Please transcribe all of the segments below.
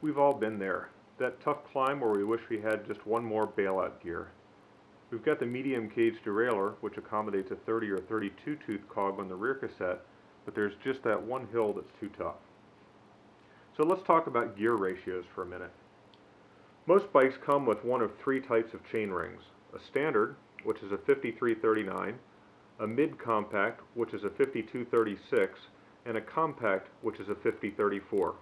We've all been there. That tough climb where we wish we had just one more bailout gear. We've got the medium cage derailleur, which accommodates a 30 or 32 tooth cog on the rear cassette, but there's just that one hill that's too tough. So let's talk about gear ratios for a minute. Most bikes come with one of three types of chain rings: a standard, which is a 5339, a mid-compact, which is a 5236, and a compact, which is a 5034.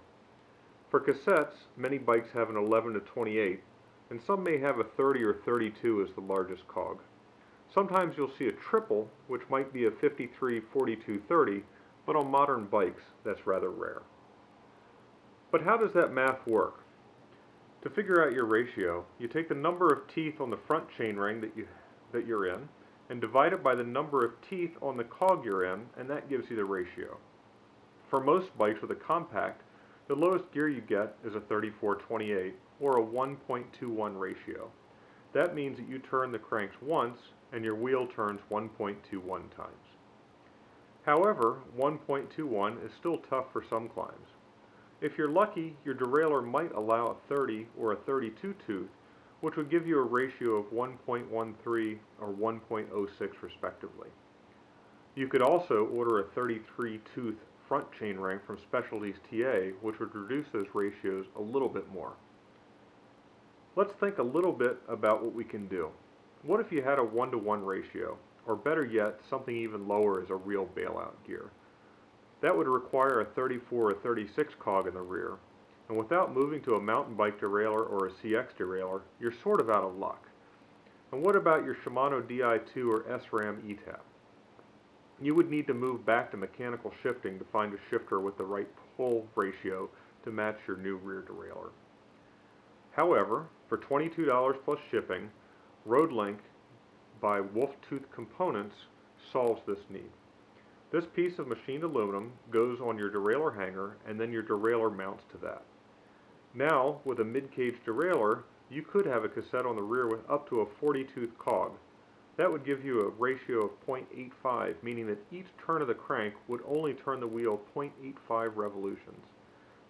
For cassettes, many bikes have an 11 to 28, and some may have a 30 or 32 as the largest cog. Sometimes you'll see a triple, which might be a 53 4230, but on modern bikes, that's rather rare. But how does that math work? To figure out your ratio, you take the number of teeth on the front chainring that you're in, and divide it by the number of teeth on the cog you're in, and that gives you the ratio. For most bikes with a compact, the lowest gear you get is a 3428, or a 1.21 ratio. That means that you turn the cranks once, and your wheel turns 1.21 times. However, 1.21 is still tough for some climbs. If you're lucky, your derailleur might allow a 30 or a 32 tooth, which would give you a ratio of 1.13 or 1.06 respectively. You could also order a 33 tooth front chainring from Spécialités TA, which would reduce those ratios a little bit more. Let's think a little bit about what we can do. What if you had a 1-to-1 ratio, or better yet, something even lower as a real bailout gear? That would require a 34 or 36 cog in the rear, and without moving to a mountain bike derailleur or a CX derailleur, you're sort of out of luck. And what about your Shimano Di2 or SRAM ETAP? You would need to move back to mechanical shifting to find a shifter with the right pull ratio to match your new rear derailleur. However, for $22 plus shipping, RoadLink by Wolftooth Components solves this need. This piece of machined aluminum goes on your derailleur hanger, and then your derailleur mounts to that. Now, with a mid-cage derailleur, you could have a cassette on the rear with up to a 40-tooth cog. That would give you a ratio of 0.85, meaning that each turn of the crank would only turn the wheel 0.85 revolutions.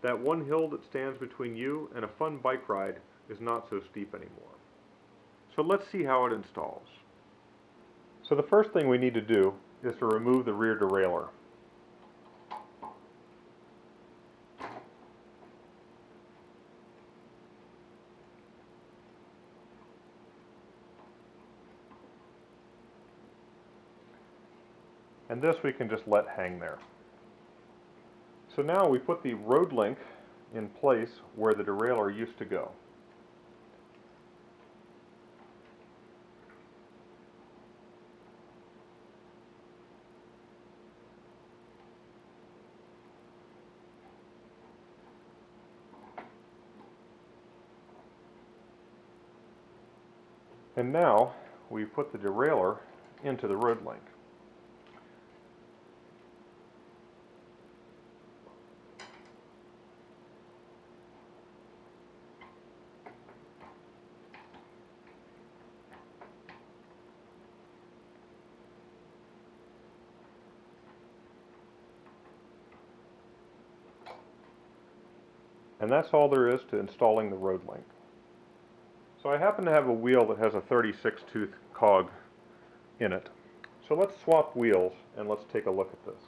That one hill that stands between you and a fun bike ride is not so steep anymore. So let's see how it installs. So the first thing we need to do is to remove the rear derailleur. And this we can just let hang there. So now we put the RoadLink in place where the derailleur used to go. And now we put the derailleur into the RoadLink. And that's all there is to installing the RoadLink. So I happen to have a wheel that has a 36-tooth cog in it. So let's swap wheels and let's take a look at this.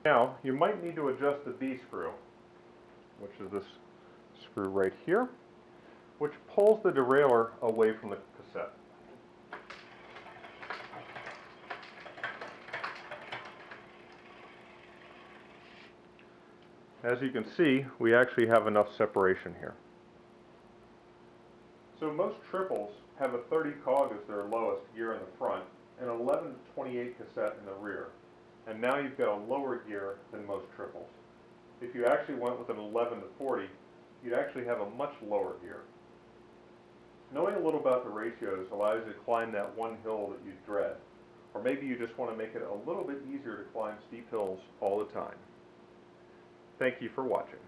Now, you might need to adjust the B screw, which is this screw right here, which pulls the derailleur away from the cassette. As you can see, we actually have enough separation here. So most triples have a 30 cog as their lowest gear in the front and an 11 to 28 cassette in the rear. And now you've got a lower gear than most triples. If you actually went with an 11 to 40, you'd actually have a much lower gear. Knowing a little about the ratios allows you to climb that one hill that you dread, or maybe you just want to make it a little bit easier to climb steep hills all the time. Thank you for watching.